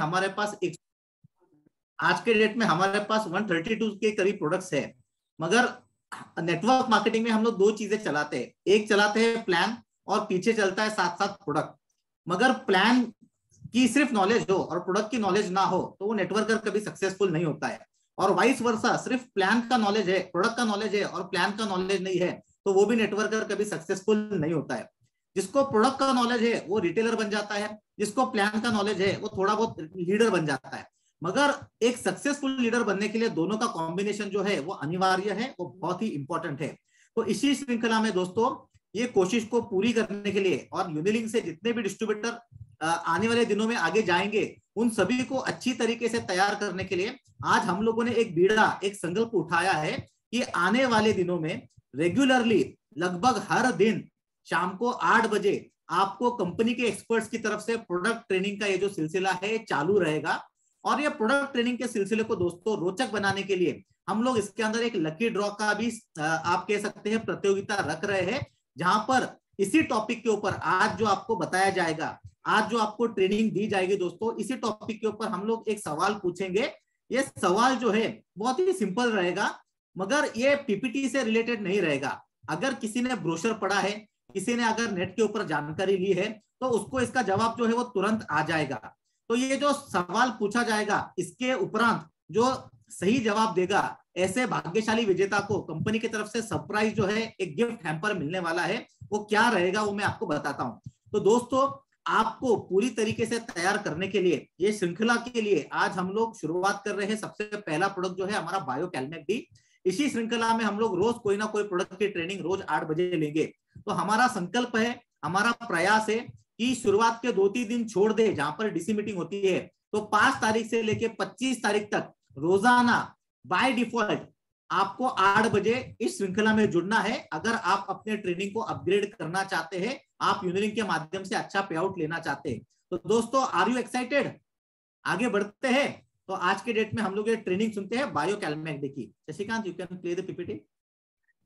हमारे पास आज के डेट में हमारे पास 132 के करीब प्रोडक्ट्स है। मगर नेटवर्क मार्केटिंग में हम लोग दो चीजें चलाते हैं, एक चलाते हैं प्लान और पीछे चलता है साथ साथ प्रोडक्ट। मगर प्लान की सिर्फ नॉलेज हो और प्रोडक्ट की नॉलेज ना हो तो वो नेटवर्कर कभी सक्सेसफुल नहीं होता है। और वाइस वर्सा, सिर्फ प्लान का नॉलेज है, प्रोडक्ट का नॉलेज है और प्लान का नॉलेज नहीं है तो वो भी नेटवर्कर कभी सक्सेसफुल नहीं होता है। जिसको प्रोडक्ट का नॉलेज है वो रिटेलर बन जाता है, जिसको प्लान का नॉलेज है वो थोड़ा बहुत लीडर बन जाता है। मगर एक सक्सेसफुल लीडर बनने के लिए दोनों का कॉम्बिनेशन जो है वो अनिवार्य है, वो बहुत ही इंपॉर्टेंट है। तो इसी श्रृंखला में दोस्तों ये कोशिश को पूरी करने के लिए और यूनिलिंक से जितने भी डिस्ट्रीब्यूटर आने वाले दिनों में आगे जाएंगे उन सभी को अच्छी तरीके से तैयार करने के लिए आज हम लोगों ने एक बीड़ा, एक संकल्प उठाया है कि आने वाले दिनों में रेगुलरली लगभग हर दिन शाम को 8 बजे आपको कंपनी के एक्सपर्ट्स की तरफ से प्रोडक्ट ट्रेनिंग का ये जो सिलसिला है चालू रहेगा। और ये प्रोडक्ट ट्रेनिंग के सिलसिले को दोस्तों रोचक बनाने के लिए हम लोग इसके अंदर एक लकी ड्रॉ का भी आप कह सकते हैं प्रतियोगिता रख रहे हैं, जहां पर इसी टॉपिक के ऊपर आज जो आपको बताया जाएगा, आज जो आपको ट्रेनिंग दी जाएगी दोस्तों, इसी टॉपिक के ऊपर हम लोग एक सवाल पूछेंगे। ये सवाल जो है बहुत ही सिंपल रहेगा, मगर ये पीपीटी से रिलेटेड नहीं रहेगा। अगर किसी ने ब्रोशर पढ़ा है, किसी ने अगर नेट के ऊपर जानकारी ली है तो उसको इसका जवाब जो है वो तुरंत आ जाएगा। तो ये जो सवाल पूछा जाएगा इसके उपरांत जो सही जवाब देगा ऐसे भाग्यशाली विजेता को कंपनी की तरफ से सरप्राइज जो है एक गिफ्ट हैम्पर मिलने वाला है। वो क्या रहेगा वो मैं आपको बताता हूं। तो दोस्तों आपको पूरी तरीके से तैयार करने के लिए ये श्रृंखला के लिए आज हम लोग शुरुआत कर रहे हैं। सबसे पहला प्रोडक्ट जो है हमारा बायो कैलमेक डी। इसी श्रृंखला में हम लोग रोज कोई ना कोई प्रोडक्ट की ट्रेनिंग रोज 8 बजे लेंगे। तो हमारा संकल्प है, हमारा प्रयास है कि शुरुआत के 2-3 दिन छोड़ दे जहां पर डीसी मीटिंग होती है, तो 5 तारीख से लेके 25 तारीख तक रोजाना बाय डिफॉल्ट आपको 8 बजे इस श्रृंखला में जुड़ना है। अगर आप अपने ट्रेनिंग को अपग्रेड करना चाहते हैं, आप यूनिलिंक के माध्यम से अच्छा पे आउट लेना चाहते हैं, तो दोस्तों आर यू एक्साइटेड? आगे बढ़ते हैं। तो आज के डेट में हम लोग ये ट्रेनिंग सुनते हैं बायो कैलमेक डी की। Shashikant, you can play the PPT.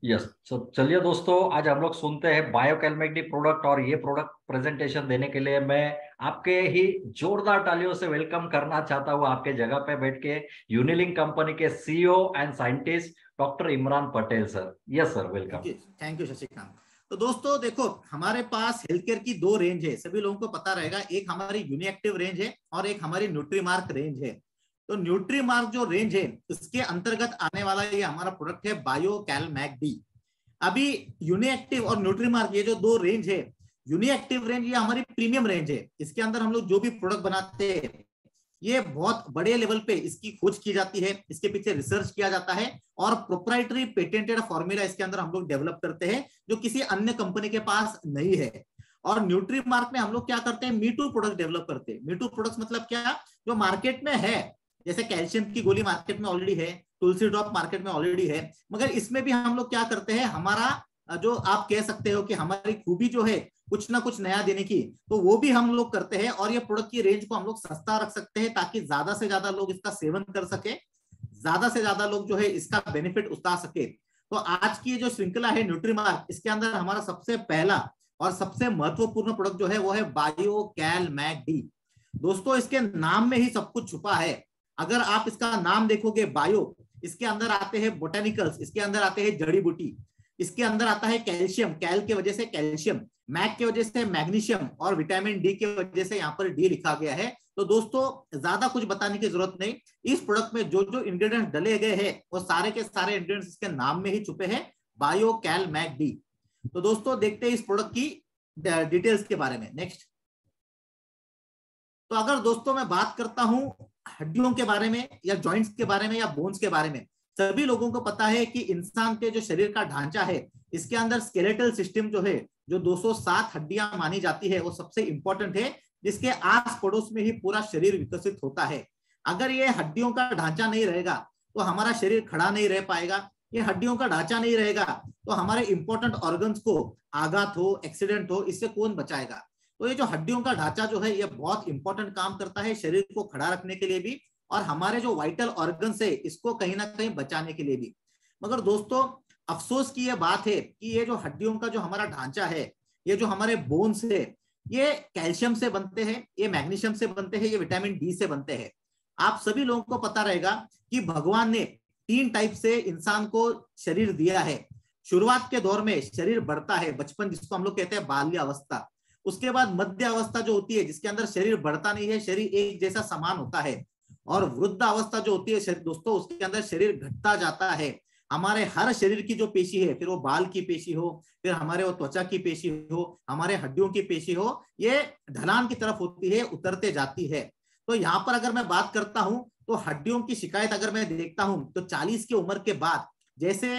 Yes, तो चलिए दोस्तों आज हम लोग सुनते हैं बायो कैलमेक डी प्रोडक्ट। और ये प्रोडक्ट प्रेजेंटेशन देने के लिए मैं आपके ही जोरदार तालियों से वेलकम करना चाहता हूँ आपके जगह पे बैठ के यूनिलिंक कंपनी के CEO and scientist doctor Imran Patel sir. Yes sir, welcome. Thank you Shashikant. तो दोस्तों देखो, हमारे पास हेल्थ केयर की 2 रेंज है, सभी लोगों को पता रहेगा। एक हमारी यूनिएक्टिव रेंज है और एक हमारी न्यूट्रीमार्क रेंज है। तो न्यूट्रीमार्क जो रेंज है इसके अंतर्गत आने वाला ये हमारा प्रोडक्ट है बायो कैलमेक डी। अभी यूनिएक्टिव और न्यूट्रीमार्क ये जो 2 रेंज है, यूनिएक्टिव रेंज ये हमारी प्रीमियम रेंज है। इसके अंदर हम लोग जो भी प्रोडक्ट बनाते हैं ये बहुत बड़े लेवल पे इसकी खोज की जाती है, इसके पीछे रिसर्च किया जाता है और प्रोप्राइटरी पेटेंटेड फॉर्मूला इसके अंदर हम लोग डेवलप करते हैं जो किसी अन्य कंपनी के पास नहीं है। और न्यूट्रीमार्क में हम लोग क्या करते हैं, मीटू प्रोडक्ट डेवलप करते हैं। मीटू प्रोडक्ट्स मतलब क्या, जो मार्केट में है, जैसे कैल्शियम की गोली मार्केट में ऑलरेडी है, तुलसी ड्रॉप मार्केट में ऑलरेडी है, मगर इसमें भी हम लोग क्या करते हैं, हमारा जो आप कह सकते हो कि हमारी खूबी जो है कुछ ना कुछ नया देने की, तो वो भी हम लोग करते हैं। और ये प्रोडक्ट की रेंज को हम लोग सस्ता रख सकते हैं ताकि ज्यादा से ज्यादा लोग इसका सेवन कर सके, ज्यादा से ज्यादा लोग जो है इसका बेनिफिट उठा सके। तो आज की जो श्रृंखला है न्यूट्रीमार्क, इसके अंदर हमारा सबसे पहला और सबसे महत्वपूर्ण प्रोडक्ट जो है वो है बायो कैलमेक डी। दोस्तों इसके नाम में ही सब कुछ छुपा है। अगर आप इसका नाम देखोगे बायो, इसके अंदर आते हैं बोटेनिकल्स, इसके अंदर आते हैं जड़ी बूटी, इसके अंदर आता है कैल्शियम, कैल की वजह से कैल्शियम, मैग की वजह से मैग्नीशियम और विटामिन डी की वजह से यहाँ पर डी लिखा गया है। तो दोस्तों ज्यादा कुछ बताने की जरूरत नहीं, इस प्रोडक्ट में जो जो इंग्रेडिएंट्स डले गए हैं वो सारे के सारे इंग्रेडिएंट्स इसके नाम में ही छुपे हैं, बायो कैलमेक डी। तो दोस्तों देखते हैं इस प्रोडक्ट की डिटेल्स के बारे में। नेक्स्ट। तो अगर दोस्तों मैं बात करता हूं हड्डियों के बारे में या जॉइंट्स के बारे में या बोन्स के बारे में, सभी लोगों को पता है कि इंसान के जो शरीर का ढांचा है इसके अंदर स्केलेटल सिस्टम जो है, जो 207 हड्डियां मानी जाती है, वो सबसे इंपॉर्टेंट है, जिसके आस पड़ोस में ही पूरा शरीर विकसित होता है। अगर ये हड्डियों का ढांचा नहीं रहेगा तो हमारा शरीर खड़ा नहीं रह पाएगा। ये हड्डियों का ढांचा नहीं रहेगा तो हमारे इंपॉर्टेंट ऑर्गन्स को आघात हो, एक्सीडेंट हो, इससे कौन बचाएगा। तो ये जो हड्डियों का ढांचा जो है ये बहुत इंपॉर्टेंट काम करता है शरीर को खड़ा रखने के लिए भी और हमारे जो वाइटल ऑर्गन्स है इसको कहीं ना कहीं बचाने के लिए भी। मगर दोस्तों अफसोस की ये बात है कि ये जो हड्डियों का जो हमारा ढांचा है, ये जो हमारे बोन्स है, ये कैल्शियम से बनते हैं, ये मैग्नीशियम से बनते हैं, ये विटामिन डी से बनते हैं। आप सभी लोगों को पता रहेगा कि भगवान ने 3 टाइप से इंसान को शरीर दिया है। शुरुआत के दौर में शरीर बढ़ता है, बचपन जिसको हम लोग कहते हैं बाल्य अवस्था। उसके बाद मध्य अवस्था जो होती है, जिसके अंदर शरीर बढ़ता नहीं है, शरीर एक जैसा समान होता है। और वृद्ध अवस्था जो होती है दोस्तों, उसके अंदर शरीर घटता जाता है। हमारे हर शरीर की जो पेशी है, फिर वो बाल की पेशी हो, फिर हमारे वो त्वचा की पेशी हो, हमारे हड्डियों की पेशी हो, ये ढलान की तरफ होती है, उतरते जाती है। तो यहाँ पर अगर मैं बात करता हूं तो हड्डियों की शिकायत अगर मैं देखता हूं तो 40 की उम्र के बाद जैसे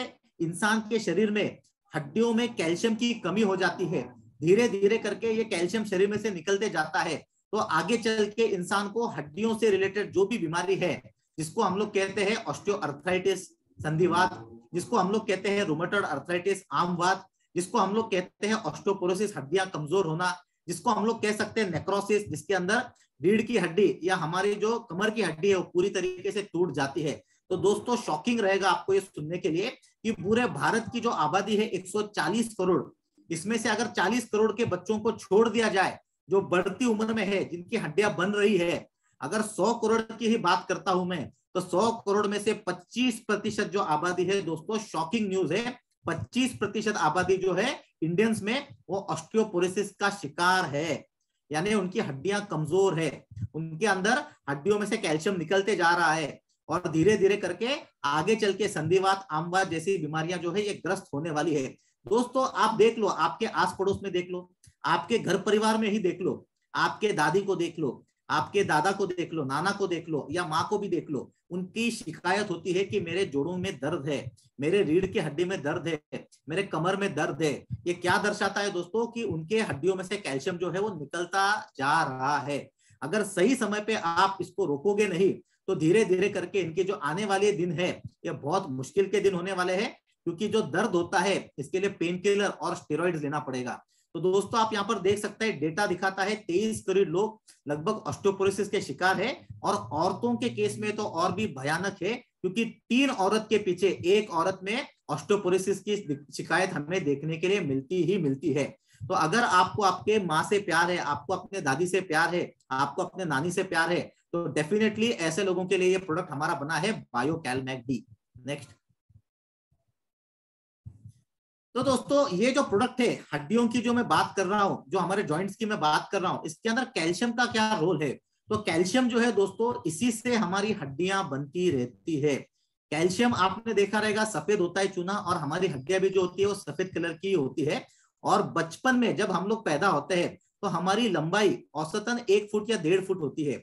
इंसान के शरीर में हड्डियों में कैल्शियम की कमी हो जाती है, धीरे धीरे करके ये कैल्शियम शरीर में से निकलते जाता है, तो आगे चल के इंसान को हड्डियों से रिलेटेड जो भी बीमारी है, जिसको हम लोग कहते हैं ऑस्टियोआर्थराइटिस संधिवात, जिसको हम लोग कहते हैं रूमेटॉइड अर्थराइटिस आमवात, जिसको हम लोग कहते हैं ऑस्टियोपोरोसिस हड्डियां कमजोर होना, जिसको हम लोग कह सकते हैं नेक्रोसिस, जिसके अंदर रीढ़ की हड्डी या हमारी जो कमर की हड्डी है वो पूरी तरीके से टूट जाती है। तो दोस्तों शॉकिंग रहेगा आपको ये सुनने के लिए कि पूरे भारत की जो आबादी है 140 करोड़, इसमें से अगर 40 करोड़ के बच्चों को छोड़ दिया जाए जो बढ़ती उम्र में है, जिनकी हड्डियां बन रही है, अगर 100 करोड़ की ही बात करता हूं मैं, तो 100 करोड़ में से 25% जो आबादी है दोस्तों, शॉकिंग न्यूज है, 25% आबादी जो है इंडियंस में वो ऑस्टियोपोरोसिस का शिकार है, यानी उनकी हड्डियां कमजोर है, उनके अंदर हड्डियों में से कैल्शियम निकलते जा रहा है और धीरे धीरे करके आगे चल के संधिवात आमवात जैसी बीमारियां जो है ये ग्रस्त होने वाली है। दोस्तों आप देख लो, आपके आस पड़ोस में देख लो, आपके घर परिवार में ही देख लो, आपके दादी को देख लो, आपके दादा को देख लो, नाना को देख लो या माँ को भी देख लो, उनकी शिकायत होती है कि मेरे जोड़ों में दर्द है, मेरे रीढ़ की हड्डी में दर्द है, मेरे कमर में दर्द है। ये क्या दर्शाता है दोस्तों कि उनके हड्डियों में से कैल्शियम जो है वो निकलता जा रहा है। अगर सही समय पे आप इसको रोकोगे नहीं तो धीरे धीरे करके इनके जो आने वाले दिन है ये बहुत मुश्किल के दिन होने वाले हैं, क्योंकि जो दर्द होता है इसके लिए पेन किलर और स्टेरॉइड्स लेना पड़ेगा। तो दोस्तों आप यहाँ पर देख सकते हैं, डेटा दिखाता है 23 करोड़ लोग लगभग ऑस्टियोपोरोसिस के शिकार है, और औरतों के केस में तो और भी भयानक है, क्योंकि 3 औरत के पीछे 1 औरत में ऑस्टियोपोरोसिस की शिकायत हमें देखने के लिए मिलती ही मिलती है। तो अगर आपको आपके माँ से प्यार है, आपको अपने दादी से प्यार है, आपको अपने नानी से प्यार है, तो डेफिनेटली ऐसे लोगों के लिए ये प्रोडक्ट हमारा बना है बायोकैलमैक डी। नेक्स्ट। तो दोस्तों ये जो प्रोडक्ट है हड्डियों की जो मैं बात कर रहा हूं, जो हमारे जॉइंट्स की मैं बात कर रहा हूं, इसके अंदर कैल्शियम का क्या रोल है? तो कैल्शियम जो है दोस्तों, इसी से हमारी हड्डियां बनती रहती है। कैल्शियम आपने देखा रहेगा सफेद होता है चूना, और हमारी हड्डियां भी जो होती है वो सफेद कलर की होती है। और बचपन में जब हम लोग पैदा होते हैं तो हमारी लंबाई औसतन 1 फुट या 1.5 फुट होती है।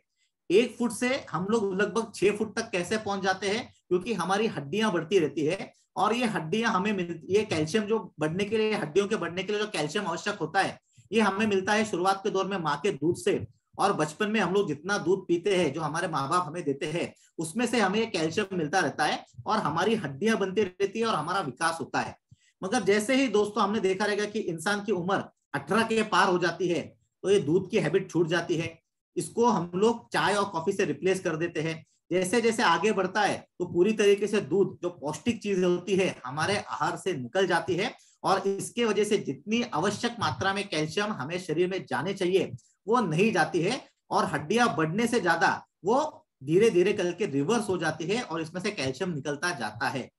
1 फुट से हम लोग लगभग 6 फुट तक कैसे पहुंच जाते हैं? क्योंकि हमारी हड्डियां बढ़ती रहती है, और ये हड्डियां हमें मिलती, ये कैल्शियम जो बढ़ने के लिए, हड्डियों के बढ़ने के लिए जो कैल्शियम आवश्यक होता है, ये हमें मिलता है शुरुआत के दौर में माँ के दूध से। और बचपन में हम लोग जितना दूध पीते हैं, जो हमारे माँ बाप हमें देते हैं, उसमें से हमें कैल्शियम मिलता रहता है और हमारी हड्डियां बनती रहती है और हमारा विकास होता है। मगर जैसे ही दोस्तों हमने देखा रहेगा कि इंसान की उम्र 18 के पार हो जाती है, तो ये दूध की हैबिट छूट जाती है, इसको हम लोग चाय और कॉफी से रिप्लेस कर देते हैं। जैसे जैसे आगे बढ़ता है तो पूरी तरीके से दूध, जो पौष्टिक चीज होती है, हमारे आहार से निकल जाती है, और इसके वजह से जितनी आवश्यक मात्रा में कैल्शियम हमें शरीर में जाने चाहिए वो नहीं जाती है, और हड्डियां बढ़ने से ज्यादा वो धीरे धीरे करके रिवर्स हो जाती है और इसमें से कैल्शियम निकलता जाता है।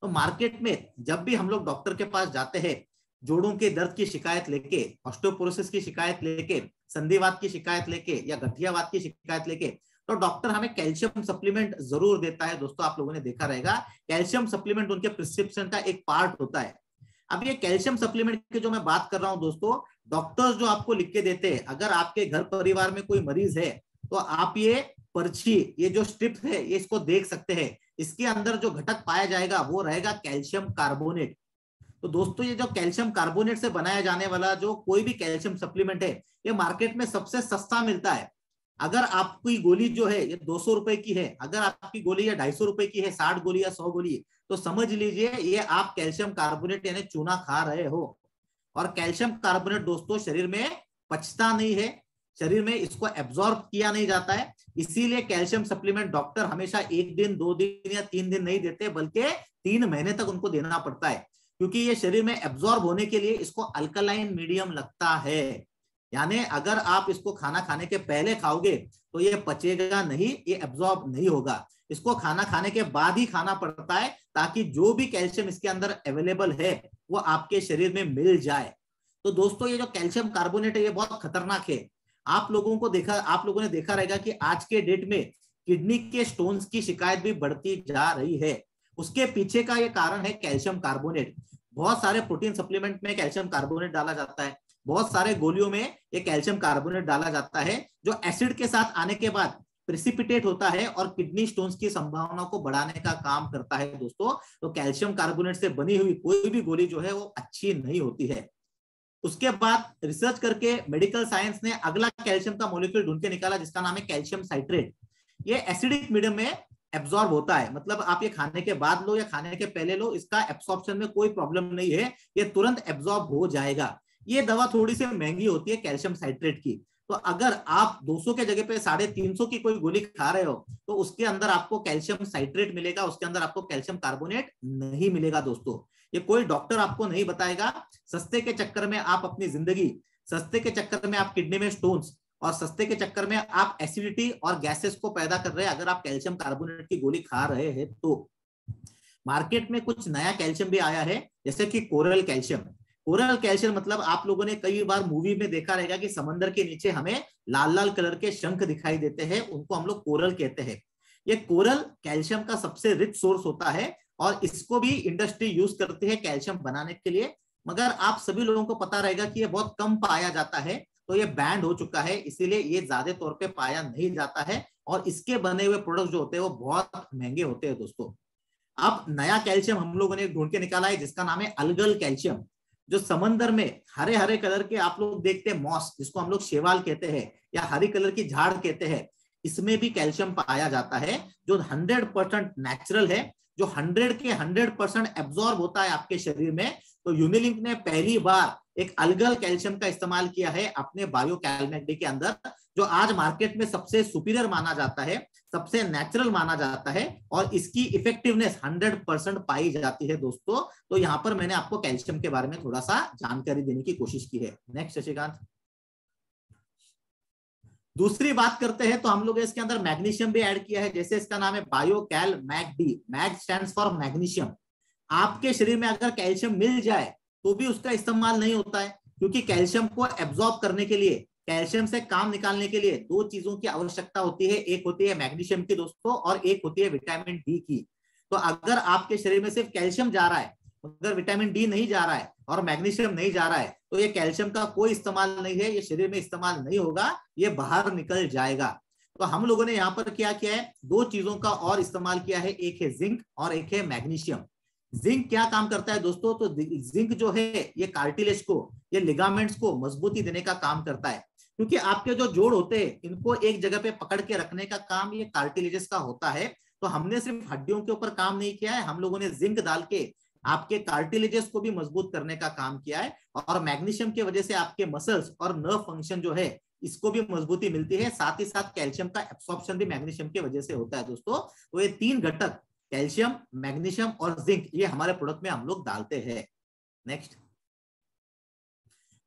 तो मार्केट में जब भी हम लोग डॉक्टर के पास जाते हैं जोड़ों के दर्द की शिकायत लेके, ऑस्टियोपोरोसिस की शिकायत लेके, संधिवात की शिकायत लेके या गठियावात की शिकायत लेके, तो डॉक्टर हमें कैल्शियम सप्लीमेंट जरूर देता है। दोस्तों आप लोगों ने देखा रहेगा, कैल्शियम सप्लीमेंट उनके प्रिस्क्रिप्शन का एक पार्ट होता है। अब ये कैल्शियम सप्लीमेंट की जो मैं बात कर रहा हूं दोस्तों, डॉक्टर्स जो आपको लिख के देते हैं, अगर आपके घर परिवार में कोई मरीज है तो आप ये पर्ची, ये जो स्ट्रिप है, ये इसको देख सकते हैं। इसके अंदर जो घटक पाया जाएगा वो रहेगा कैल्शियम कार्बोनेट। तो दोस्तों ये जो कैल्शियम कार्बोनेट से बनाया जाने वाला जो कोई भी कैल्शियम सप्लीमेंट है, ये मार्केट में सबसे सस्ता मिलता है। अगर आपकी गोली जो है ये 200 रुपए की है, अगर आपकी गोली या 250 रुपए की है, 60 गोली या 100 गोली, तो समझ लीजिए ये आप कैल्शियम कार्बोनेट यानी चूना खा रहे हो। और कैल्शियम कार्बोनेट दोस्तों शरीर में पचता नहीं है, शरीर में इसको एब्जॉर्ब किया नहीं जाता है, इसीलिए कैल्शियम सप्लीमेंट डॉक्टर हमेशा 1 दिन 2 दिन या 3 दिन नहीं देते, बल्कि 3 महीने तक उनको देना पड़ता है, क्योंकि ये शरीर में एब्जॉर्ब होने के लिए इसको अल्कलाइन मीडियम लगता है। यानी अगर आप इसको खाना खाने के पहले खाओगे तो ये पचेगा नहीं, ये एब्जॉर्ब नहीं होगा। इसको खाना खाने के बाद ही खाना पड़ता है ताकि जो भी कैल्शियम इसके अंदर अवेलेबल है वो आपके शरीर में मिल जाए। तो दोस्तों ये जो कैल्शियम कार्बोनेट है ये बहुत खतरनाक है। आप लोगों ने देखा रहेगा कि आज के डेट में किडनी के स्टोन्स की शिकायत भी बढ़ती जा रही है। उसके पीछे का ये कारण है कैल्शियम कार्बोनेट। बहुत सारे प्रोटीन सप्लीमेंट में कैल्शियम कार्बोनेट डाला जाता है, बहुत सारे गोलियों में ये कैल्शियम कार्बोनेट डाला जाता है, जो एसिड के साथ आने के बाद प्रेसिपिटेट होता है और किडनी स्टोन्स की संभावना को बढ़ाने का काम करता है दोस्तों। तो कैल्शियम कार्बोनेट से बनी हुई कोई भी गोली जो है वो अच्छी नहीं होती है। उसके बाद रिसर्च करके मेडिकल साइंस ने अगला कैल्शियम का मॉलिक्यूल ढूंढ के निकाला जिसका नाम है कैल्शियम साइट्रेट। ये एसिडिक मीडियम में एब्सॉर्ब होता है, मतलब आप ये खाने के बाद लो या खाने के पहले लो, इसका एब्सॉर्प्शन में कोई प्रॉब्लम नहीं है, ये तुरंत एब्सॉर्ब हो जाएगा। ये दवा थोड़ी सी महंगी होती है कैल्शियम साइट्रेट की। तो अगर आप 200 के जगह पे 350 की कोई गोली खा रहे हो तो उसके अंदर आपको कैल्शियम साइट्रेट मिलेगा, उसके अंदर आपको कैल्शियम कार्बोनेट नहीं मिलेगा दोस्तों। ये कोई डॉक्टर आपको नहीं बताएगा। सस्ते के चक्कर में आप अपनी जिंदगी, सस्ते के चक्कर में आप किडनी में स्टोन्स और सस्ते के चक्कर में आप एसिडिटी और गैसेस को पैदा कर रहे हैं अगर आप कैल्शियम कार्बोनेट की गोली खा रहे हैं तो। मार्केट में कुछ नया कैल्शियम भी आया है जैसे कि कोरल कैल्शियम। कोरल कैल्शियम मतलब आप लोगों ने कई बार मूवी में देखा रहेगा कि समंदर के नीचे हमें लाल लाल कलर के शंख दिखाई देते हैं, उनको हम लोग कोरल कहते हैं। ये कोरल कैल्शियम का सबसे रिच सोर्स होता है और इसको भी इंडस्ट्री यूज करती है कैल्शियम बनाने के लिए, मगर आप सभी लोगों को पता रहेगा कि ये बहुत कम पाया जाता है, तो ये बैंड हो चुका है, इसीलिए ये ज्यादा तौर पे पाया नहीं जाता है और इसके बने हुए प्रोडक्ट जो होते हैं वो बहुत महंगे होते हैं दोस्तों। अब नया कैल्शियम हम लोगों ने ढूंढ के निकाला है जिसका नाम है अलगल कैल्शियम, जो समंदर में हरे हरे कलर के आप लोग देखते हैं मॉस, जिसको हम लोग शेवाल कहते हैं या हरी कलर की झाड़ कहते हैं, इसमें भी कैल्शियम पाया जाता है जो 100% नेचुरल है, जो 100 के 100% एब्जॉर्ब होता है आपके शरीर में। तो यूनिलिंक ने पहली बार एक अलगल कैल्शियम का इस्तेमाल किया है अपने बायोकैलमेटी के अंदर, जो आज मार्केट में सबसे सुपीरियर माना जाता है, सबसे नेचुरल माना जाता है और इसकी इफेक्टिवनेस 100% पाई जाती है दोस्तों। तो यहाँ पर मैंने आपको कैल्शियम के बारे में थोड़ा सा जानकारी देने की कोशिश की है। नेक्स्ट शशिकांत। दूसरी बात करते हैं तो हम लोग इसके अंदर मैग्नीशियम भी ऐड किया है, जैसे इसका नाम है Biocal MagD. Mag stands for magnesium. आपके शरीर में अगर कैल्शियम मिल जाए तो भी उसका इस्तेमाल नहीं होता है, क्योंकि कैल्शियम को एब्जॉर्ब करने के लिए, कैल्शियम से काम निकालने के लिए दो चीजों की आवश्यकता होती है, एक होती है मैग्नीशियम की दोस्तों और एक होती है विटामिन डी की। तो अगर आपके शरीर में सिर्फ कैल्शियम जा रहा है, अगर विटामिन डी नहीं जा रहा है और मैग्नीशियम नहीं जा रहा है, तो ये कैल्शियम का कोई इस्तेमाल नहीं है, ये शरीर में इस्तेमाल नहीं होगा, ये बाहर निकल जाएगा। तो हम लोगों ने यहाँ पर क्या किया है, दो चीजों का और इस्तेमाल किया है, एक है जिंक और एक है मैग्नीशियम। जिंक क्या काम करता है दोस्तों, तो जिंक जो है ये कार्टिलेज को, ये लिगामेंट्स को मजबूती देने का काम करता है, क्योंकि आपके जो जोड़ होते हैं इनको एक जगह पे पकड़ के रखने का काम ये कार्टिलेजेस का होता है। तो हमने सिर्फ हड्डियों के ऊपर काम नहीं किया है, हम लोगों ने जिंक डाल के आपके कार्टिलेजेस को भी मजबूत करने का काम किया है और मैग्नीशियम की वजह से आपके मसल्स और नर्व फंक्शन जो है इसको भी मजबूती मिलती है, साथ ही साथ कैल्शियम का एब्सॉर्प्शन भी मैग्नीशियम की वजह से होता है दोस्तों। तो ये तीन घटक कैल्शियम, मैग्नीशियम और जिंक ये हमारे प्रोडक्ट में हम लोग डालते हैं। नेक्स्ट,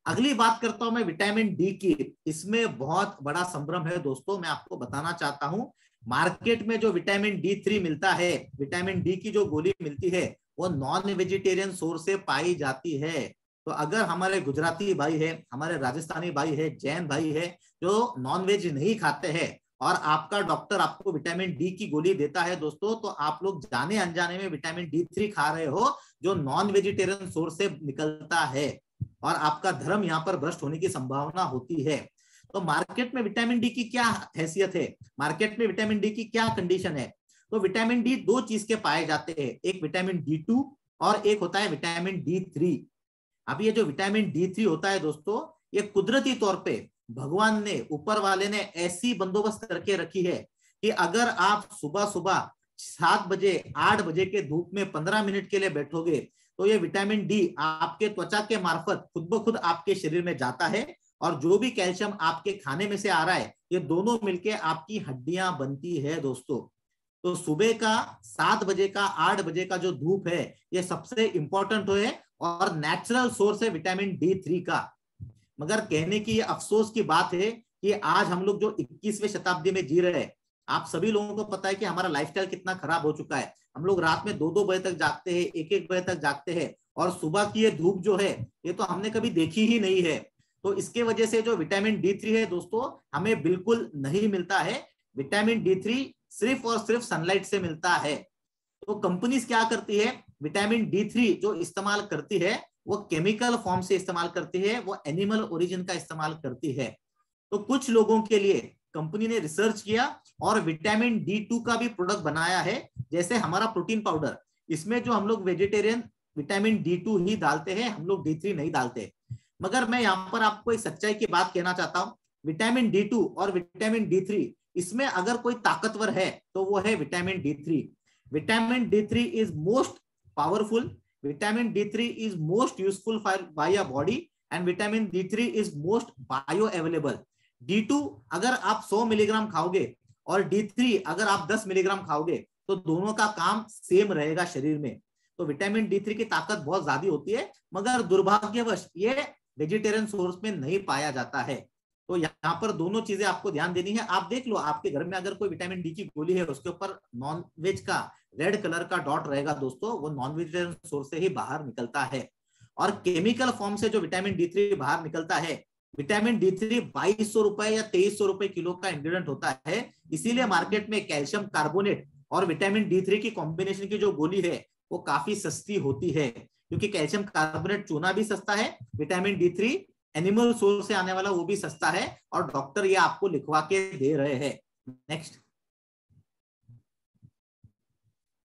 अगली बात करता हूं मैं विटामिन डी की। इसमें बहुत बड़ा संभ्रम है दोस्तों, मैं आपको बताना चाहता हूं। मार्केट में जो विटामिन D3 मिलता है, विटामिन डी की जो गोली मिलती है वो नॉन वेजिटेरियन सोर्स से पाई जाती है। तो अगर हमारे गुजराती भाई है, हमारे राजस्थानी भाई है, जैन भाई है जो नॉन वेज नहीं खाते हैं और आपका डॉक्टर आपको विटामिन डी की गोली देता है दोस्तों, तो आप लोग जाने अनजाने में विटामिन D3 खा रहे हो जो नॉन वेजिटेरियन सोर्स से निकलता है और आपका धर्म यहाँ पर भ्रष्ट होने की संभावना होती है। तो मार्केट में विटामिन डी की क्या हैसियत है, मार्केट में विटामिन डी की क्या कंडीशन है, तो विटामिन डी दो चीज के पाए जाते हैं, एक विटामिन D2 और एक होता है विटामिन D3। अब ये जो विटामिन D3 होता है दोस्तों, ये कुदरती तौर पे भगवान ने, ऊपर वाले ने ऐसी बंदोबस्त करके रखी है कि अगर आप सुबह सुबह 7 बजे 8 बजे के धूप में 15 मिनट के लिए बैठोगे तो ये विटामिन डी आपके त्वचा के मार्फत खुद ब खुद आपके शरीर में जाता है और जो भी कैल्शियम आपके खाने में से आ रहा है ये दोनों मिलके आपकी हड्डियां बनती है दोस्तों। तो सुबह का 7 बजे का 8 बजे का जो धूप है ये सबसे इंपॉर्टेंट है और नेचुरल सोर्स है विटामिन D3 का। मगर कहने की अफसोस की बात है कि आज हम लोग जो 21वीं शताब्दी में जी रहे हैं, आप सभी लोगों को पता है कि हमारा लाइफस्टाइल कितना खराब हो चुका है। हम लोग रात में 2-2 बजे तक जागते हैं, 1-1 बजे तक जागते हैं, और सुबह की ये धूप जो है ये तो हमने कभी देखी ही नहीं है। तो इसके वजह से जो विटामिन D3 है दोस्तों, हमें बिल्कुल नहीं मिलता है। विटामिन D3 सिर्फ और सिर्फ सनलाइट से मिलता है। तो कंपनीज क्या करती है, विटामिन D3 जो इस्तेमाल करती है वो केमिकल फॉर्म से इस्तेमाल करती है, वो एनिमल ओरिजिन का इस्तेमाल करती है। तो कुछ लोगों के लिए कंपनी ने रिसर्च किया और विटामिन D2 का भी प्रोडक्ट बनाया है। जैसे हमारा प्रोटीन पाउडर, इसमें जो हम लोग वेजिटेरियन विटामिन D2 ही डालते हैं, हम लोग D3 नहीं डालते। मगर मैं यहाँ पर आपको एक सच्चाई की बात कहना चाहता हूँ, विटामिन D2 और विटामिन D3 इसमें अगर कोई ताकतवर है तो वो है vitamin D3। Vitamin D3 is most powerful, vitamin D3 is most useful by your body, and vitamin D3 is most bio available. D2 अगर आप 100 मिलीग्राम खाओगे और D3 अगर आप 10 मिलीग्राम खाओगे तो दोनों का काम सेम रहेगा शरीर में। तो विटामिन D3 की ताकत बहुत ज्यादा होती है, मगर दुर्भाग्यवश ये वेजिटेरियन सोर्स में नहीं पाया जाता है। तो यहाँ पर दोनों चीजें आपको ध्यान देनी है। आप देख लो आपके घर में अगर कोई विटामिन D की गोली है, उसके ऊपर नॉन वेज का रेड कलर का डॉट रहेगा दोस्तों, वो नॉन वेजिटेरियन सोर्स से ही बाहर निकलता है। और केमिकल फॉर्म से जो विटामिन D3 बाहर निकलता है, विटामिन D3 2200 रुपए या 2300 रुपए किलो का इंग्रेडिएंट होता है। इसीलिए मार्केट में कैल्शियम कार्बोनेट और विटामिन D3 की कॉम्बिनेशन की जो गोली है वो काफी सस्ती होती है, क्योंकि कैल्शियम कार्बोनेट चूना भी सस्ता है, विटामिन D3 एनिमल सोर्स से आने वाला वो भी सस्ता है, और डॉक्टर ये आपको लिखवा के दे रहे हैं। नेक्स्ट।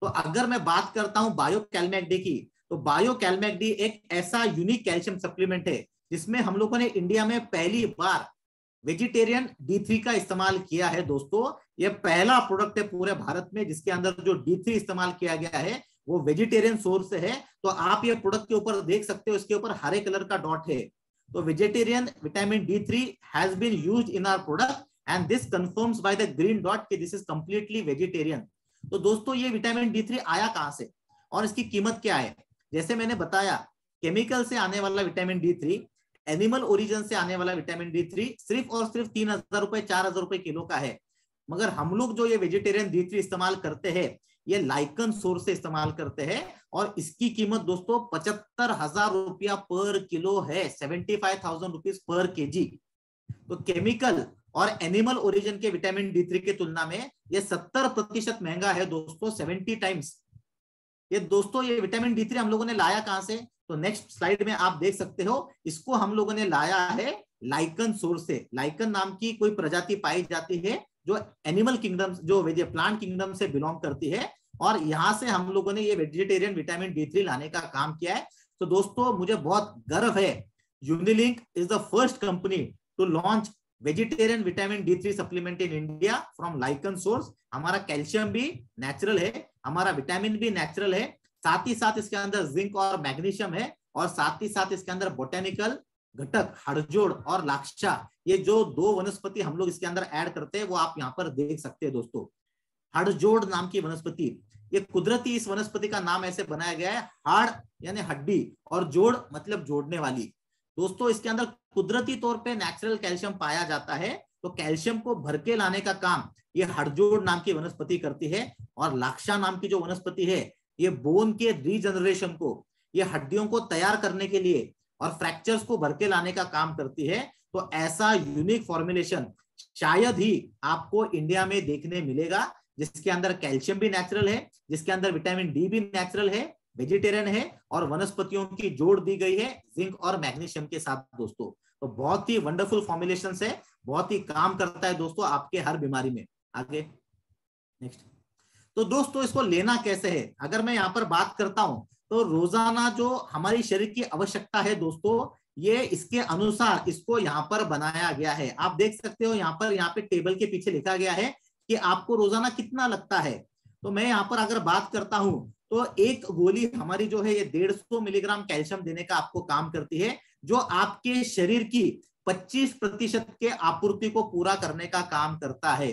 तो अगर मैं बात करता हूं बायोकैलमैक-डी की, तो बायोकैलमैक-डी एक ऐसा यूनिक कैल्शियम सप्लीमेंट है जिसमें हम लोगों ने इंडिया में पहली बार वेजिटेरियन D3 का इस्तेमाल किया है दोस्तों। ये पहला प्रोडक्ट है पूरे भारत में जिसके अंदर जो D3 इस्तेमाल किया गया है वो वेजिटेरियन सोर्स है। तो आप ये प्रोडक्ट के ऊपर देख सकते हो, इसके ऊपर हरे कलर का डॉट है। तो vegetarian vitamin D3 has been used in our product and this confirms by the green dot कि दिस इज कंप्लीटली वेजिटेरियन। तो दोस्तों ये विटामिन D3 आया कहां से और इसकी कीमत क्या है? जैसे मैंने बताया, केमिकल से आने वाला विटामिन D3, एनिमल ओरिजिन से आने वाला विटामिन D3 सिर्फ और सिर्फ 3000 रुपए 4000 रुपए किलो का है। मगर हम लोग जो ये वेजिटेरियन D3 इस्तेमाल करते हैं ये लाइकन सोर्स से इस्तेमाल करते हैं, और इसकी कीमत दोस्तों 75,000 रुपया पर किलो है, 75,000 रुपीज पर केजी। तो केमिकल और एनिमल ओरिजिन के विटामिन D3 की तुलना में ये 70% महंगा है दोस्तों, 70 टाइम्स। ये दोस्तों ये विटामिन D3 हम लोगों ने लाया कहां से? तो नेक्स्ट स्लाइड में आप देख सकते हो, इसको हम लोगों ने लाया है लाइकन सोर्स से। लाइकन नाम की कोई प्रजाति पाई जाती है जो एनिमल किंगडम, जो प्लांट किंगडम से बिलोंग करती है, और यहां से हम लोगों ने ये वेजिटेरियन विटामिन D3 लाने का काम किया है। तो दोस्तों मुझे बहुत गर्व है, Unilink is the first company to launch vegetarian vitamin D3 supplement in India from lichen source. हमारा कैल्शियम भी नेचुरल है, हमारा विटामिन भी नेचुरल है, साथ ही साथ इसके अंदर जिंक और मैग्नीशियम है, और साथ ही साथ इसके अंदर बोटेनिकल घटक हड़जोड़ और लाक्षा, ये जो दो वनस्पति हम लोग इसके अंदर ऐड करते हैं वो आप यहाँ पर देख सकते हैं दोस्तों। हड़जोड़ नाम की वनस्पति, ये कुदरती इस वनस्पति का नाम ऐसे बनाया गया है, हाड़ यानी हड्डी और जोड़ मतलब जोड़ने वाली। दोस्तों इसके अंदर कुदरती तौर पे नेचुरल कैल्शियम पाया जाता है, तो कैल्शियम को भर के लाने का काम ये हड़जोड़ नाम की वनस्पति करती है। और लाक्षा नाम की जो वनस्पति है ये बोन के रीजनरेशन को, ये हड्डियों को तैयार करने के लिए और फ्रैक्चर्स को भर के लाने का काम करती है। तो ऐसा यूनिक फॉर्मुलेशन शायद ही आपको इंडिया में देखने मिलेगा, जिसके अंदर कैल्शियम भी नेचुरल है, जिसके अंदर विटामिन D भी नेचुरल है, वेजिटेरियन है, और वनस्पतियों की जोड़ दी गई है जिंक और मैग्नीशियम के साथ दोस्तों। तो बहुत ही वंडरफुल फॉर्मुलेशन है, बहुत ही काम करता है दोस्तों आपके हर बीमारी में। आगे नेक्स्ट। तो दोस्तों इसको लेना कैसे है, अगर मैं यहाँ पर बात करता हूं तो रोजाना जो हमारी शरीर की आवश्यकता है दोस्तों, ये इसके अनुसार इसको यहाँ पर बनाया गया है। आप देख सकते हो यहाँ पे टेबल के पीछे लिखा गया है कि आपको रोजाना कितना लगता है। तो मैं यहाँ पर अगर बात करता हूं तो एक गोली हमारी जो है ये 150 मिलीग्राम कैल्शियम देने का आपको काम करती है, जो आपके शरीर की 25% के आपूर्ति को पूरा करने का काम करता है।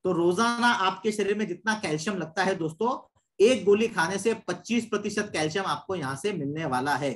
तो रोजाना आपके शरीर में जितना कैल्शियम लगता है दोस्तों, एक गोली खाने से 25% कैल्शियम आपको यहां से मिलने वाला है।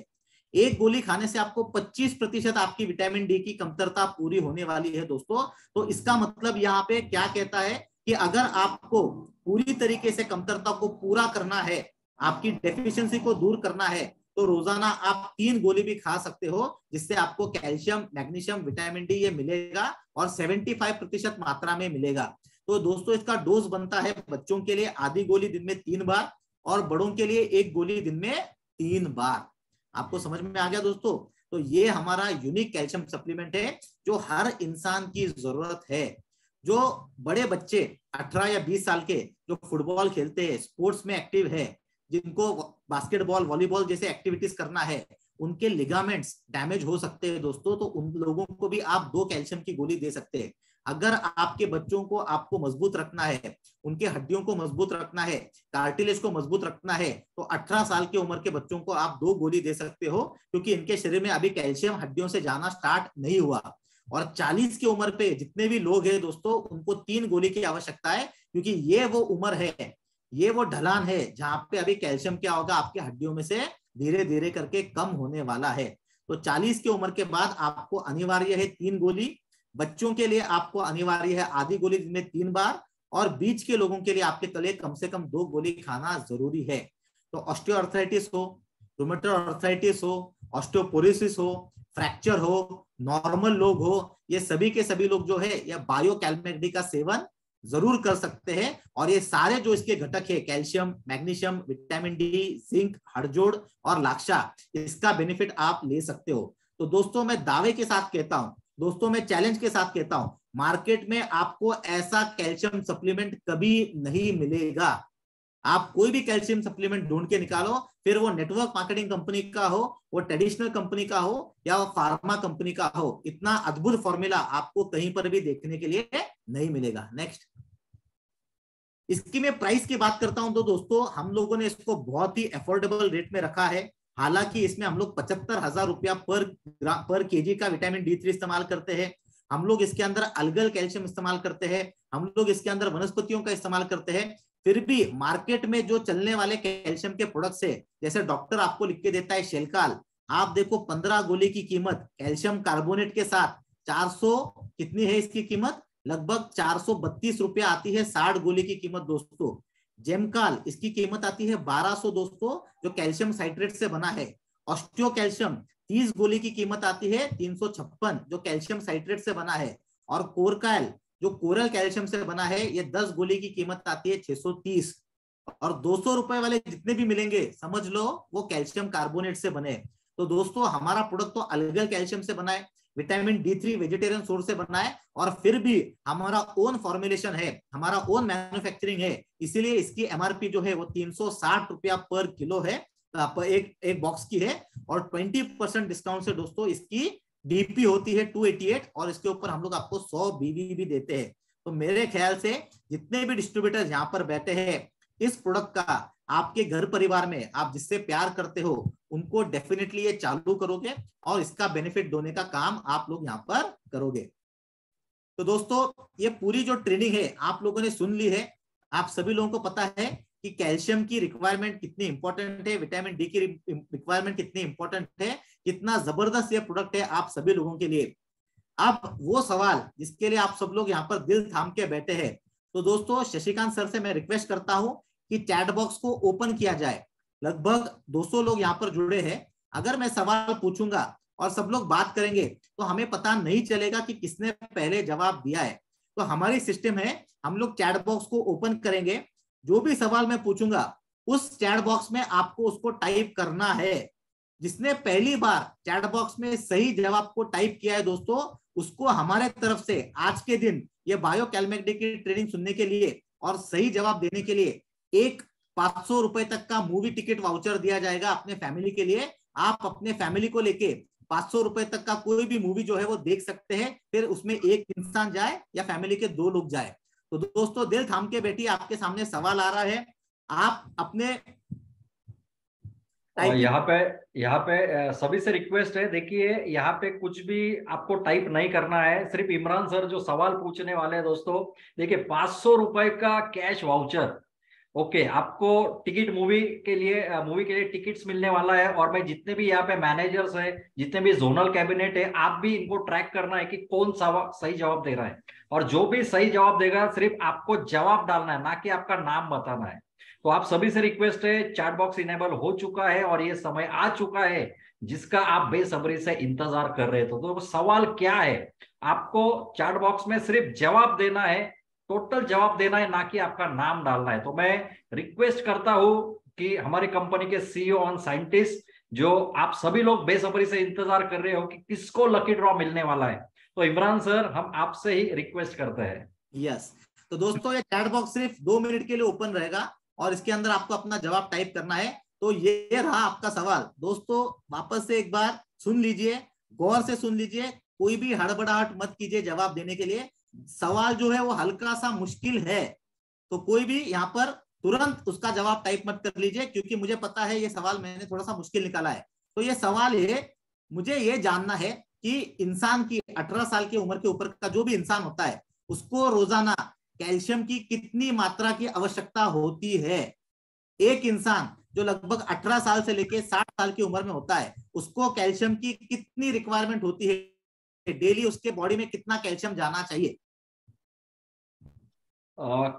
एक गोली खाने से आपको 25% आपकी विटामिन डी की कमतरता पूरी होने वाली है दोस्तों। तो इसका मतलब यहाँ पे क्या कहता है कि अगर आपको पूरी तरीके से कमतरता को पूरा करना है, आपकी डेफिशिएंसी को दूर करना है, तो रोजाना आप 3 गोली भी खा सकते हो, जिससे आपको कैल्शियम, मैग्नीशियम, विटामिन डी ये मिलेगा और 75% मात्रा में मिलेगा। तो दोस्तों इसका डोज बनता है बच्चों के लिए आधी गोली दिन में 3 बार और बड़ों के लिए 1 गोली दिन में 3 बार। आपको समझ में आ गया दोस्तों? तो ये हमारा यूनिक कैल्शियम सप्लीमेंट है जो हर इंसान की जरूरत है। जो बड़े बच्चे 18 या 20 साल के जो फुटबॉल खेलते हैं, स्पोर्ट्स में एक्टिव है, जिनको बास्केटबॉल, वॉलीबॉल जैसे एक्टिविटीज करना है, उनके लिगामेंट्स डैमेज हो सकते हैं दोस्तों, तो उन लोगों को भी आप 2 कैल्शियम की गोली दे सकते हैं। अगर आपके बच्चों को आपको मजबूत रखना है, उनके हड्डियों को मजबूत रखना है, कार्टिलेज को मजबूत रखना है, तो 18 साल की उम्र के बच्चों को आप 2 गोली दे सकते हो, क्योंकि इनके शरीर में अभी कैल्शियम हड्डियों से जाना स्टार्ट नहीं हुआ। और 40 की उम्र पे जितने भी लोग हैं दोस्तों, उनको 3 गोली की आवश्यकता है, क्योंकि ये वो उम्र है, ये वो ढलान है जहां पे अभी कैल्शियम क्या होगा, आपके हड्डियों में से धीरे धीरे करके कम होने वाला है। तो 40 की उम्र के बाद आपको अनिवार्य है 3 गोली, बच्चों के लिए आपको अनिवार्य है आधी गोली दिन में 3 बार, और बीच के लोगों के लिए आपके लिए कम से कम 2 गोली खाना जरूरी है। तो ऑस्टियोआर्थराइटिस हो, रूमेटॉइड आर्थराइटिस हो, ऑस्टियोपोरोसिस हो, फ्रैक्चर हो, नॉर्मल लोग हो, ये सभी के सभी लोग जो है ये बायोकैलमेग्डी का सेवन जरूर कर सकते हैं। और ये सारे जो इसके घटक है, calcium, magnesium, vitamin D, zinc, हड़जोड़ और लाक्षा, इसका बेनिफिट आप ले सकते हो। तो दोस्तों मैं दावे के साथ कहता हूं, दोस्तों मैं चैलेंज के साथ कहता हूं, मार्केट में आपको ऐसा कैल्शियम सप्लीमेंट कभी नहीं मिलेगा। आप कोई भी कैल्शियम सप्लीमेंट ढूंढ के निकालो, फिर वो नेटवर्क मार्केटिंग कंपनी का हो, वो ट्रेडिशनल कंपनी का हो, या वो फार्मा कंपनी का हो, इतना अद्भुत फॉर्मूला आपको कहीं पर भी देखने के लिए नहीं मिलेगा। नेक्स्ट, इसकी मैं प्राइस की बात करता हूं तो दोस्तों हम लोगों ने इसको बहुत ही अफोर्डेबल रेट में रखा है। हालांकि इसमें हम लोग 75,000 रुपया पर केजी का विटामिन D3 इस्तेमाल करते हैं। हम लोग इसके अंदर अलगल कैल्शियम इस्तेमाल करते हैं, हम लोग इसके अंदर वनस्पतियों का इस्तेमाल करते हैं। फिर भी मार्केट में जो चलने वाले कैल्शियम के प्रोडक्ट्स है, जैसे डॉक्टर आपको लिख के देता है शेलकाल, आप देखो 15 गोली की कीमत कैल्शियम कार्बोनेट के साथ 400 कितनी है इसकी कीमत, लगभग 432 रुपया आती है 60 गोली की कीमत दोस्तों। जेमकाल, इसकी कीमत आती है 1200 दोस्तों, जो कैल्शियम साइट्रेट से बना है। ऑस्टियो कैल्शियम 30 गोली की कीमत आती है 356, जो कैल्शियम साइट्रेट से बना है। और कोरकाल जो कोरल कैल्शियम से बना है, ये 10 गोली की कीमत आती है 630। और 200 रुपए वाले जितने भी मिलेंगे समझ लो वो कैल्शियम कार्बोनेट से बने। तो दोस्तों हमारा प्रोडक्ट तो अलगल कैल्शियम से बना है, विटामिन D3 वेजिटेरियन सोर्स से बना है, और फिर भी हमारा ओन फॉर्मुलेशन है, हमारा ओन मैन्युफैक्चरिंग है, इसीलिए इसकी MRP जो है वो 360 रुपया पर किलो है, एक बॉक्स की है। और 20% डिस्काउंट से दोस्तों इसकी DP होती है 288, और इसके ऊपर हम लोग आपको 100 BV भी देते हैं। तो मेरे ख्याल से जितने भी डिस्ट्रीब्यूटर्स यहाँ पर बैठे हैं, इस प्रोडक्ट का आपके घर परिवार में आप जिससे प्यार करते हो उनको डेफिनेटली ये चालू करोगे, और इसका बेनिफिट देने का काम आप लोग यहाँ पर करोगे। तो दोस्तों ये पूरी जो ट्रेनिंग है आप लोगों ने सुन ली है, आप सभी लोगों को पता है कि कैल्शियम की रिक्वायरमेंट कितनी इंपॉर्टेंट है, विटामिन डी की रिक्वायरमेंट कितनी इंपॉर्टेंट है, कितना जबरदस्त ये प्रोडक्ट है आप सभी लोगों के लिए। अब वो सवाल जिसके लिए आप सब लोग यहाँ पर दिल थाम के बैठे हैं, तो दोस्तों शशिकांत सर से मैं रिक्वेस्ट करता हूं कि चैट बॉक्स को ओपन किया जाए। लगभग 200 लोग यहाँ पर जुड़े हैं। अगर मैं सवाल पूछूंगा और सब लोग बात करेंगे तो हमें पता नहीं चलेगा कि किसने पहले जवाब दिया है। तो हमारी सिस्टम है, हम लोग चैट बॉक्स को ओपन करेंगे, जो भी सवाल मैं पूछूंगा उस चैट बॉक्स में आपको उसको टाइप करना है। जिसने पहली बार चैट बॉक्स में सही जवाब को टाइप किया है दोस्तों, उसको हमारे तरफ से आज के दिन ये बायोकैलमेग्डी की ट्रेनिंग सुनने के लिए और सही जवाब देने के लिए एक 500 रुपए तक का मूवी टिकट वाउचर दिया जाएगा अपने फैमिली के लिए। आप अपने फैमिली को लेके 500 रुपए तक का कोई भी मूवी जो है वो देख सकते हैं, फिर उसमें एक इंसान जाए या फैमिली के 2 लोग जाए। तो दोस्तों दिल थाम के बैठिए, आपके सामने सवाल आ रहा है, आप अपने और यहाँ पे सभी से रिक्वेस्ट है, देखिए यहाँ पे कुछ भी आपको टाइप नहीं करना है, सिर्फ इमरान सर जो सवाल पूछने वाले हैं दोस्तों, देखिए 500 रुपए का कैश वाउचर, ओके, आपको टिकट मूवी के लिए टिकट्स मिलने वाला है। और मैं जितने भी यहाँ पे मैनेजर्स है, जितने भी जोनल कैबिनेट है, आप भी इनको ट्रैक करना है कि कौन सही जवाब दे रहा है। और जो भी सही जवाब देगा सिर्फ आपको जवाब डालना है, ना कि आपका नाम बताना है। तो आप सभी से रिक्वेस्ट है, चैट बॉक्स इनेबल हो चुका है और ये समय आ चुका है जिसका आप बेसब्री से इंतजार कर रहे थे। तो सवाल क्या है, आपको चैट बॉक्स में सिर्फ जवाब देना है, टोटल जवाब देना है, ना कि आपका नाम डालना है। तो मैं रिक्वेस्ट करता हूं कि हमारी कंपनी के सीईओ ऑन साइंटिस्ट, जो आप सभी लोग बेसब्री से इंतजार कर रहे हो कि किसको लकी ड्रॉ मिलने वाला है, तो इमरान सर हम आपसे ही रिक्वेस्ट करते हैं। यस, तो दोस्तों ये चैट बॉक्स सिर्फ 2 मिनट के लिए ओपन रहेगा और इसके अंदर आपको अपना जवाब टाइप करना है। तो ये रहा आपका सवाल। दोस्तों वापस से एक बार सुन लीजिए, गौर से सुन लीजिए, कोई भी हड़बड़ाहट मत कीजिए जवाब देने के लिए। सवाल जो है वो हल्का सा मुश्किल है, तो कोई भी यहाँ पर तुरंत उसका जवाब टाइप मत कर लीजिए, क्योंकि मुझे पता है ये सवाल मैंने थोड़ा सा मुश्किल निकाला है। तो ये सवाल है, मुझे ये जानना है कि इंसान की 18 साल की उम्र के ऊपर का जो भी इंसान होता है उसको रोजाना कैल्शियम की कितनी मात्रा की आवश्यकता होती है। एक इंसान जो लगभग 18 साल से लेकर 60 साल की उम्र में होता है उसको कैल्शियम की कितनी रिक्वायरमेंट होती है, डेली उसके बॉडी में कितना कैल्शियम जाना चाहिए।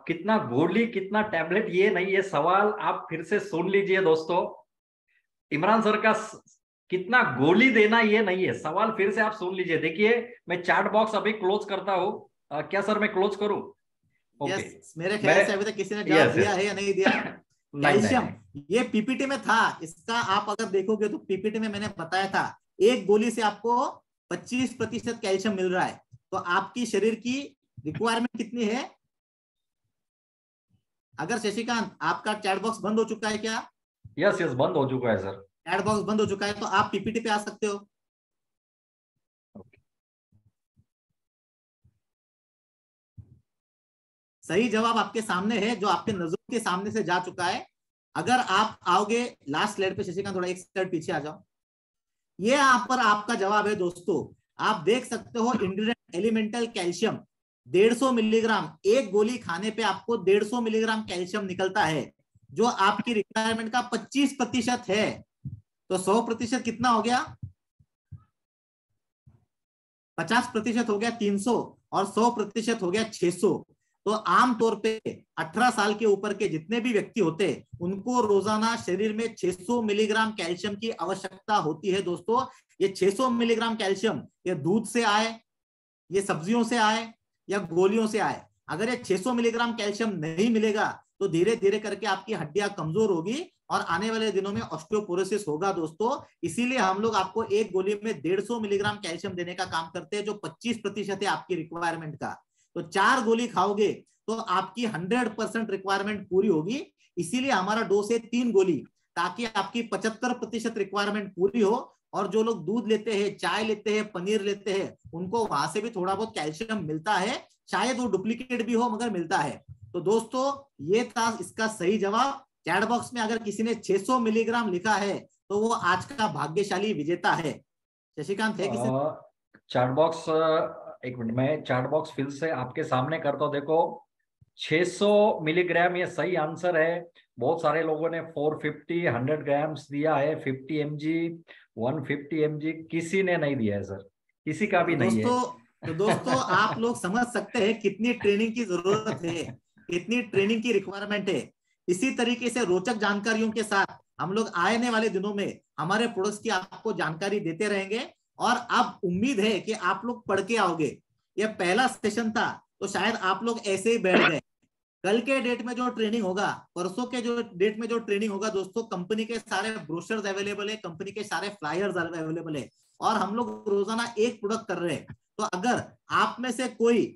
कितना गोली कितना टैबलेट, ये नहीं, ये सवाल आप फिर से सुन लीजिए दोस्तों। इमरान सर का कितना गोली देना, ये नहीं है सवाल, फिर से आप सुन लीजिए। देखिए मैं चैट बॉक्स अभी क्लोज करता हूं। क्या सर मैं क्लोज करूं? ओके, यस, मेरे ख्याल से अभी तक किसी ने जवाब दिया है या नहीं दिया। नहीं कैल्शियम, नहीं। ये पीपीटी में था इसका, आप अगर देखोगे तो पीपीटी में मैंने बताया था एक गोली से आपको 25% कैल्शियम मिल रहा है। तो आपकी शरीर की रिक्वायरमेंट कितनी है? अगर शशिकांत आपका चैट बॉक्स बंद हो चुका है क्या? यस यस, बंद हो चुका है सर। चैट बॉक्स बंद हो चुका है तो आप पीपीटी पे आ सकते हो। सही जवाब आपके सामने है, जो आपके नजरों के सामने से जा चुका है। अगर आप आओगे लास्ट स्लाइड पे, शशिकांत थोड़ा एक स्लाइड पीछे आ जाओ। ये यहाँ पर आपका जवाब है दोस्तों। आप देख सकते हो इंग्रेडिएंट एलिमेंटल कैल्शियम 150 मिलीग्राम, एक गोली खाने पे आपको 150 मिलीग्राम कैल्शियम निकलता है, जो आपकी रिक्वायरमेंट का 25% है। तो 100% कितना हो गया? 50% हो गया 300 और 100% हो गया 600। तो आमतौर पे 18 साल के ऊपर के जितने भी व्यक्ति होते हैं उनको रोजाना शरीर में 600 मिलीग्राम कैल्शियम की आवश्यकता होती है। दोस्तों ये 600 मिलीग्राम कैल्शियम ये दूध से आए, ये सब्जियों से आए या गोलियों से आए, अगर ये 600 मिलीग्राम कैल्शियम नहीं मिलेगा तो धीरे धीरे करके आपकी हड्डियां कमजोर होगी और आने वाले दिनों में ऑस्टियोपोरोसिस होगा। दोस्तों इसीलिए हम लोग आपको एक गोली में 150 मिलीग्राम कैल्शियम देने का काम करते हैं, जो 25% है आपकी रिक्वायरमेंट का। तो 4 गोली खाओगे तो आपकी 100% रिक्वायरमेंट पूरी होगी। इसीलिए हमारा 2 से 3 गोली, ताकि आपकी 75% रिक्वायरमेंट पूरी हो। और जो लोग दूध लेते हैं, चाय लेते हैं, पनीर लेते हैं, उनको वहां से भी थोड़ा बहुत कैल्शियम मिलता है, शायद वो डुप्लीकेट भी हो मगर मिलता है। तो दोस्तों ये था इसका सही जवाब। चैट बॉक्स में अगर किसी ने 600 मिलीग्राम लिखा है तो वो आज का भाग्यशाली विजेता है। शशिकांत है किसी? चैट बॉक्स, एक मिनट, मैं चैट बॉक्स फिर से आपके सामने करता हूँ। देखो 600 मिलीग्राम ये सही आंसर है। बहुत सारे लोगों ने 450 100 ग्राम्स दिया है, 50 mg 150 mg, किसी ने नहीं दिया है सर, किसी का भी नहीं है। तो दोस्तों आप लोग समझ सकते हैं कितनी ट्रेनिंग की जरूरत है, कितनी ट्रेनिंग की रिक्वायरमेंट है। इसी तरीके से रोचक जानकारियों के साथ हम लोग आने वाले दिनों में हमारे प्रोडक्ट्स की आपको जानकारी देते रहेंगे। और अब उम्मीद है कि आप लोग पढ़ के आओगे। यह पहला सेशन था तो शायद आप लोग ऐसे ही बैठ गए। कल के डेट में जो ट्रेनिंग होगा, परसों के जो डेट में जो ट्रेनिंग होगा दोस्तों, कंपनी के सारे ब्रोशर्स अवेलेबल है, कंपनी के सारे फ्लायर्स अवेलेबल है और हम लोग रोजाना एक प्रोडक्ट कर रहे हैं। तो अगर आप में से कोई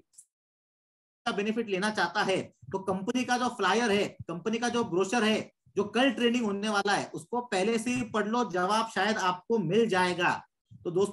का बेनिफिट लेना चाहता है तो कंपनी का जो फ्लायर है, कंपनी का जो ब्रोशर है, जो कल ट्रेनिंग होने वाला है, उसको पहले से ही पढ़ लो, जवाब शायद आपको मिल जाएगा। तो दोस्तों